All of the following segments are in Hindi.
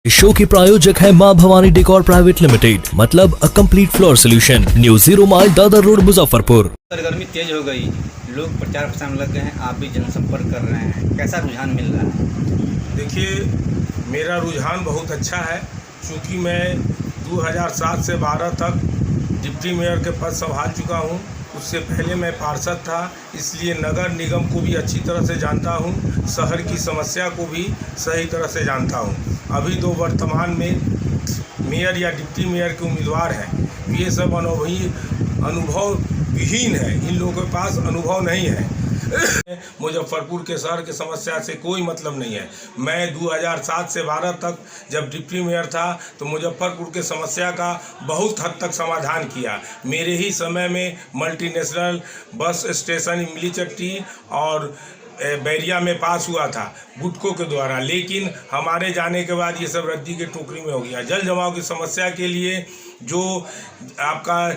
इस शो के प्रायोजक है मां भवानी डेकोर प्राइवेट लिमिटेड, मतलब a complete floor solution, new 0 mile Dadar road Muzaffarpur. गर्मी तेज हो गई, लोग प्रचार प्रसार में लग गए हैं, आप भी जनसंपर्क कर रहे हैं, कैसा रुझान मिल रहा है? देखिए, मेरा रुझान बहुत अच्छा है, क्योंकि मैं 2007 से 12 तक डिप्टी मेयर के पद संभाल चुका हूँ। उससे पहले मैं पार्षद था, इसलिए नगर निगम को भी अच्छी तरह से जानता हूँ, शहर की समस्या को भी सही तरह से जानता हूँ। अभी तो वर्तमान में मेयर या डिप्टी मेयर के उम्मीदवार हैं, ये सब अनुभव विहीन है, इन लोगों के पास अनुभव नहीं है। मुजफ्फरपुर के शहर की समस्या से कोई मतलब नहीं है। मैं 2007 से 12 तक जब डिप्टी मेयर था तो मुजफ्फरपुर के समस्या का बहुत हद तक समाधान किया। मेरे ही समय में मल्टीनेशनल बस स्टेशन इमली चट्टी और बैरिया में पास हुआ था गुटकों के द्वारा, लेकिन हमारे जाने के बाद ये सब रद्दी की टोकरी में हो गया। जल जमाव की समस्या के लिए जो आपका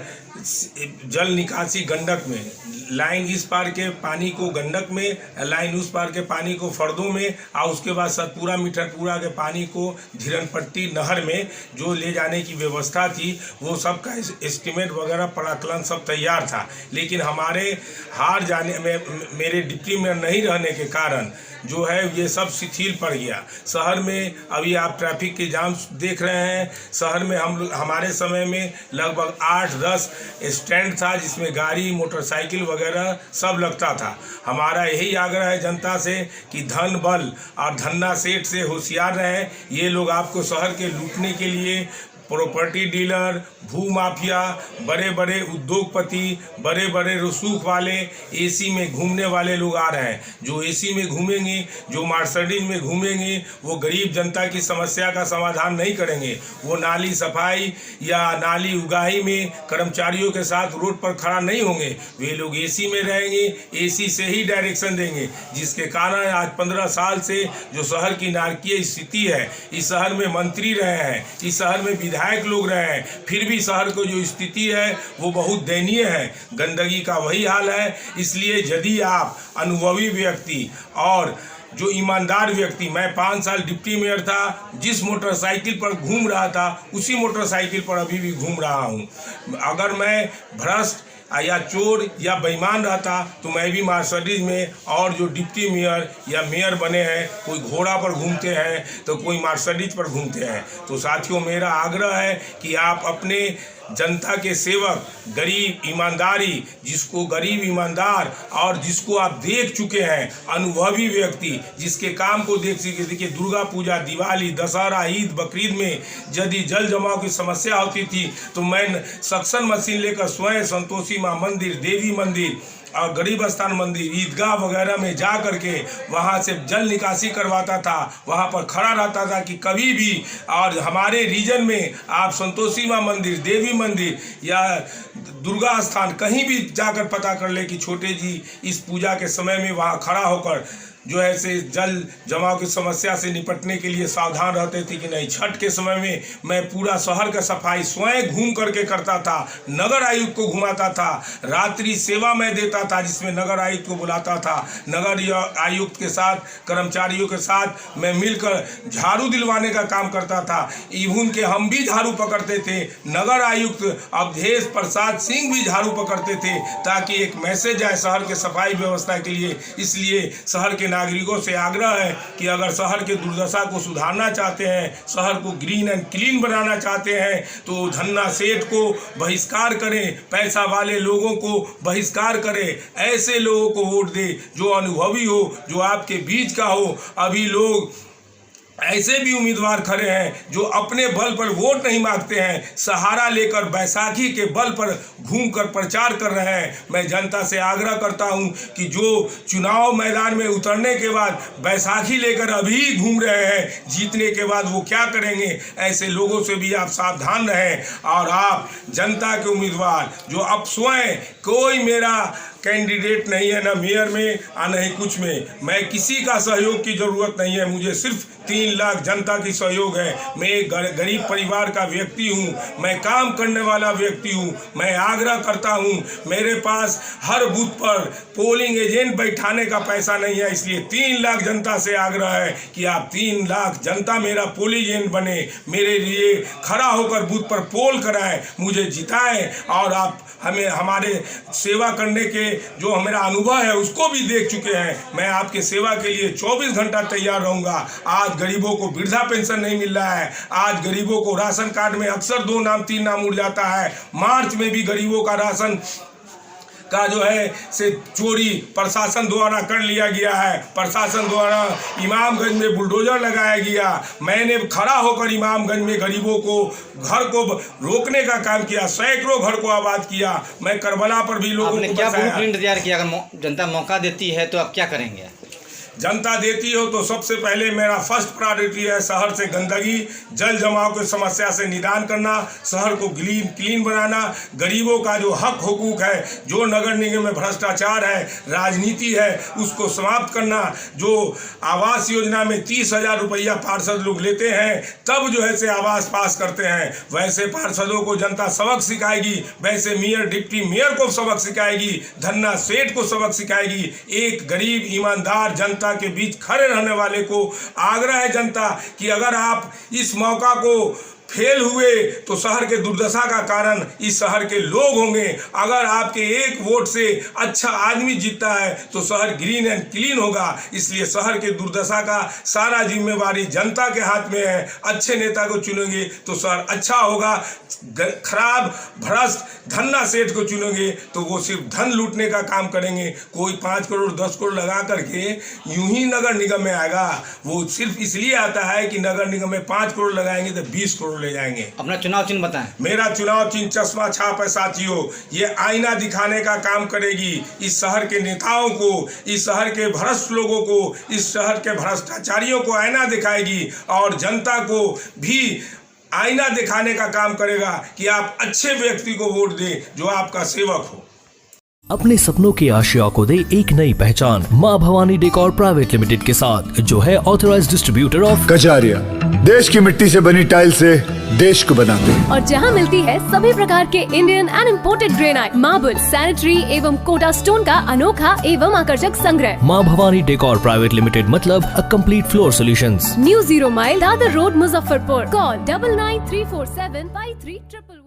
जल निकासी गंडक में, लाइन इस पार के पानी को गंडक में, लाइन उस पार के पानी को फर्दों में, और उसके बाद सतपुरा मीठरपुरा के पानी को धीरनपट्टी नहर में जो ले जाने की व्यवस्था थी, वो सब का एस्टिमेट वगैरह प्राकलन सब तैयार था। लेकिन हमारे हार जाने में, मेरे डिप्टी मेयर नहीं रहने के कारण जो है ये सब शिथिल पड़ गया। शहर में अभी आप ट्रैफिक के जाम देख रहे हैं। शहर में हमारे समय में लगभग 8-10 स्टैंड था, जिसमें गाड़ी मोटरसाइकिल वगैरह सब लगता था। हमारा यही आग्रह है जनता से कि धन बल और धन्ना सेठ से होशियार रहें। ये लोग आपको शहर के लूटने के लिए प्रॉपर्टी डीलर, भू माफिया, बड़े बड़े उद्योगपति, बड़े बड़े रसूख वाले, एसी में घूमने वाले लोग आ रहे हैं। जो एसी में घूमेंगे, जो मर्सिडीज में घूमेंगे, वो गरीब जनता की समस्या का समाधान नहीं करेंगे। वो नाली सफाई या नाली उगाही में कर्मचारियों के साथ रोड पर खड़ा नहीं होंगे। वे लोग एसी में रहेंगे, एसी से ही डायरेक्शन देंगे, जिसके कारण आज 15 साल से जो शहर की नारकीय स्थिति है, इस शहर में मंत्री रहे हैं, इस शहर में विधायक लोग रहे हैं, फिर भी शहर को जो स्थिति है वो बहुत दयनीय है। गंदगी का वही हाल है। इसलिए यदि आप अनुभवी व्यक्ति और जो ईमानदार व्यक्ति, मैं 5 साल डिप्टी मेयर था, जिस मोटरसाइकिल पर घूम रहा था उसी मोटरसाइकिल पर अभी भी घूम रहा हूँ। अगर मैं भ्रष्ट या चोर या बेईमान रहता तो मैं भी मर्सिडीज में, और जो डिप्टी मेयर या मेयर बने हैं, कोई घोड़ा पर घूमते हैं तो कोई मर्सिडीज पर घूमते हैं। तो साथियों, मेरा आग्रह है कि आप अपने जनता के सेवक, गरीब ईमानदारी, जिसको गरीब ईमानदार और जिसको आप देख चुके हैं, अनुभवी व्यक्ति, जिसके काम को देख सके। देखिए, दुर्गा पूजा, दिवाली, दशहरा, ईद, बकरीद में यदि जल जमाव की समस्या होती थी तो मैं सक्शन मशीन लेकर स्वयं संतोषी माँ मंदिर, देवी मंदिर और गरीब स्थान मंदिर, ईदगाह वगैरह में जा करके वहाँ से जल निकासी करवाता था, वहाँ पर खड़ा रहता था कि कभी भी, और हमारे रीजन में आप संतोषी माँ मंदिर, देवी मंदिर या दुर्गा स्थान कहीं भी जाकर पता कर ले कि छोटे जी इस पूजा के समय में वहाँ खड़ा होकर जो है से जल जमाव की समस्या से निपटने के लिए सावधान रहते थे कि नहीं। छठ के समय में मैं पूरा शहर का सफाई स्वयं घूम करके करता था, नगर आयुक्त को घुमाता था, रात्रि सेवा मैं देता था, जिसमें नगर आयुक्त को बुलाता था। नगर आयुक्त के साथ, कर्मचारियों के साथ मैं मिलकर झाड़ू दिलवाने का काम करता था। इवन के हम भी झाड़ू पकड़ते थे, नगर आयुक्त अवधेश प्रसाद सिंह भी झाड़ू पकड़ते थे, ताकि एक मैसेज आए शहर के सफाई व्यवस्था के लिए। इसलिए शहर के नागरिकों से आग्रह है कि अगर शहर के दुर्दशा को सुधारना चाहते हैं, शहर को ग्रीन एंड क्लीन बनाना चाहते हैं, तो धन्ना सेठ को बहिष्कार करें, पैसा वाले लोगों को बहिष्कार करें, ऐसे लोगों को वोट दें जो अनुभवी हो, जो आपके बीच का हो। अभी लोग ऐसे भी उम्मीदवार खड़े हैं जो अपने बल पर वोट नहीं मांगते हैं, सहारा लेकर बैसाखी के बल पर घूमकर प्रचार कर रहे हैं। मैं जनता से आग्रह करता हूं कि जो चुनाव मैदान में उतरने के बाद बैसाखी लेकर अभी घूम रहे हैं, जीतने के बाद वो क्या करेंगे, ऐसे लोगों से भी आप सावधान रहें। और आप जनता के उम्मीदवार जो अब स्वयं कोई मेरा कैंडिडेट नहीं है, न मेयर में और न ही कुछ में। मैं किसी का सहयोग की ज़रूरत नहीं है, मुझे सिर्फ 3 लाख जनता की सहयोग है। मैं एक गरीब परिवार का व्यक्ति हूँ, मैं काम करने वाला व्यक्ति हूँ। मैं आग्रह करता हूँ, मेरे पास हर बूथ पर पोलिंग एजेंट बैठाने का पैसा नहीं है, इसलिए 3 लाख जनता से आग्रह है कि आप 3 लाख जनता मेरा पोलिंग एजेंट बने, मेरे लिए खड़ा होकर बूथ पर पोल कराएं, मुझे जिताएं और आप हमें हमारे सेवा करने के जो मेरा अनुभव है उसको भी देख चुके हैं। मैं आपके सेवा के लिए 24 घंटा तैयार रहूँगा। आज गरीबों को वृद्धा पेंशन नहीं मिल रहा है, आज गरीबों को राशन कार्ड में अक्सर 2 नाम 3 नाम उड़ जाता है। मार्च में भी गरीबों का राशन का जो है से चोरी प्रशासन द्वारा कर लिया गया है। प्रशासन द्वारा इमामगंज में बुलडोजर लगाया गया। मैंने खड़ा होकर इमामगंज में गरीबों को घर को रोकने का काम किया, सैकड़ों घर को आबाद किया। मैं करबला पर भी लोगों को क्या बचाया। ब्लूप्रिंट तैयार किया? अगर जनता मौका देती है तो आप क्या करेंगे? जनता देती हो तो सबसे पहले मेरा फर्स्ट प्रायोरिटी है शहर से गंदगी जल जमाव की समस्या से निदान करना, शहर को क्लीन बनाना, गरीबों का जो हक हुकूक है, जो नगर निगम में भ्रष्टाचार है, राजनीति है, उसको समाप्त करना। जो आवास योजना में 30,000 रुपया पार्षद लोग लेते हैं तब जो है से आवास पास करते हैं, वैसे पार्षदों को जनता सबक सिखाएगी, वैसे मेयर डिप्टी मेयर को सबक सिखाएगी, धन्ना सेठ को सबक सिखाएगी। एक गरीब ईमानदार जनता के बीच खड़े रहने वाले को आग्रह है जनता कि अगर आप इस मौका को फेल हुए तो शहर के दुर्दशा का कारण इस शहर के लोग होंगे। अगर आपके एक वोट से अच्छा आदमी जीतता है तो शहर ग्रीन एंड क्लीन होगा। इसलिए शहर के दुर्दशा का सारा जिम्मेवारी जनता के हाथ में है। अच्छे नेता को चुनेंगे तो शहर अच्छा होगा, खराब भ्रष्ट धन्ना सेठ को चुनेंगे तो वो सिर्फ धन लूटने का काम करेंगे। कोई 5 करोड़ 10 करोड़ लगा करके यूं ही नगर निगम में आएगा, वो सिर्फ इसलिए आता है कि नगर निगम में 5 करोड़ लगाएंगे तो 20 करोड़ ले जाएंगे। अपना चुनाव चिन्ह बताएं। मेरा चुनाव चिन्ह चश्मा छाप है साथियों। ये आईना दिखाने का काम करेगी इस शहर के नेताओं को, इस शहर के भ्रष्ट लोगों को, इस शहर के भ्रष्टाचारियों को आईना दिखाएगी और जनता को भी आईना दिखाने का काम करेगा कि आप अच्छे व्यक्ति को वोट दें जो आपका सेवक हो। अपने सपनों की आशिया को दे एक नई पहचान माँ भवानी डेकोर प्राइवेट लिमिटेड के साथ, जो है ऑथराइज्ड डिस्ट्रीब्यूटर ऑफ कजारिया। देश की मिट्टी से बनी टाइल से देश को बनाते हैं और जहां मिलती है सभी प्रकार के Indian and imported granite, marble, sanitary एवं कोटा स्टोन का अनोखा एवं आकर्षक संग्रह। माँ भवानी डेकोर प्राइवेट लिमिटेड मतलब a complete floor solutions. New 0 mile Dadar road, Muzaffarpur. Call 9934753011।